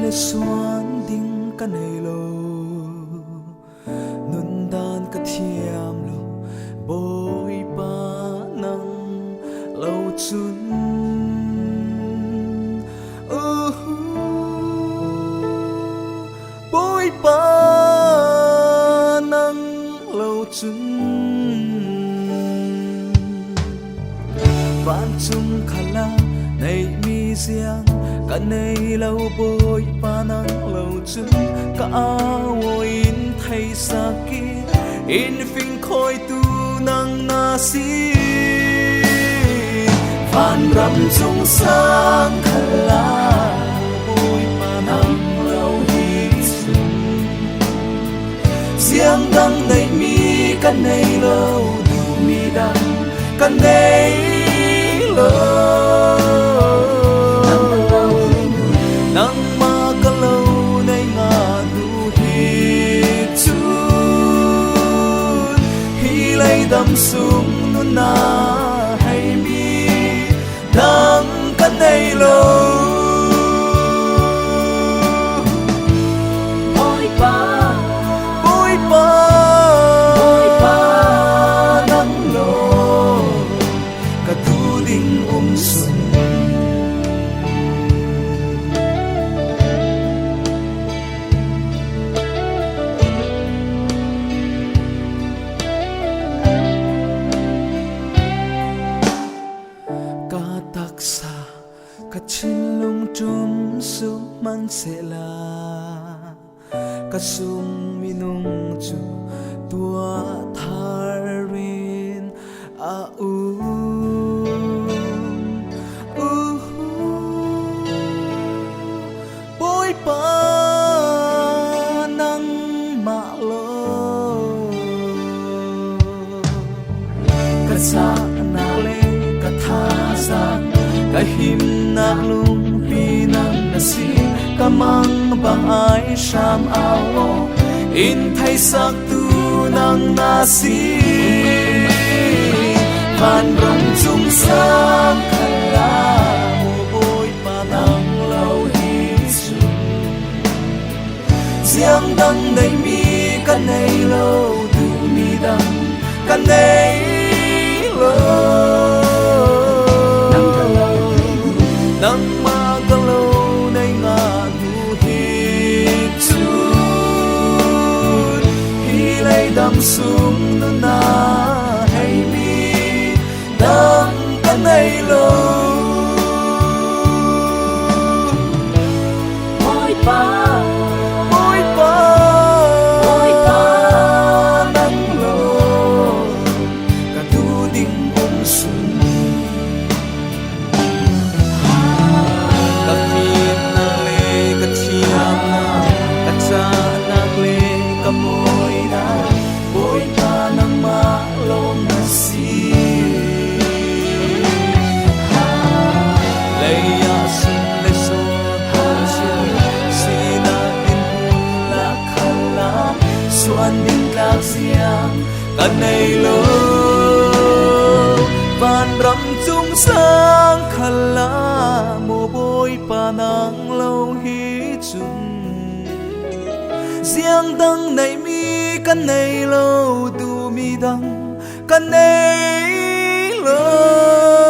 le xuan ding ka nei lo nun dan ka thiam lo boi pa nang lo chun boi pa nang lo chun van chung khala nei mi giang ka nei lo boi pa nang lo chun ka awo in thai saki in phing khoi tu nang na si van ram chung sang khala boi pa nang lo hi chun giang dang nei mi ka nei lo du mi dang ka nei lo nang ma ka lo nei nga du hi chun hi lai dam sung nu na hai mi nang ka nei lo boi pa nang lo ka tu ding sun taksa ka chin lung chum su man se la ka sung minung chu tua tharin a boi pa nang ma lo ka sa na le ka tha sa ka him na lung pi nang na si ka mang bang ai sham awo in thai sak tu nang na si van ram chung sang khala mo boi pa nang lo hi chun giang dang nei mi ka nei lo du mi dang ka nei lo nang ma ka lo nei nga du hi chun hi lai dam sung nu na hai mi nang ka nei lo boi pa nang lo ka tu ding sun ka nei lo van ram chung sang khala mo boi pa nang lo hi chun giang dang nei mi ka nei lo du mi dang ka nei lo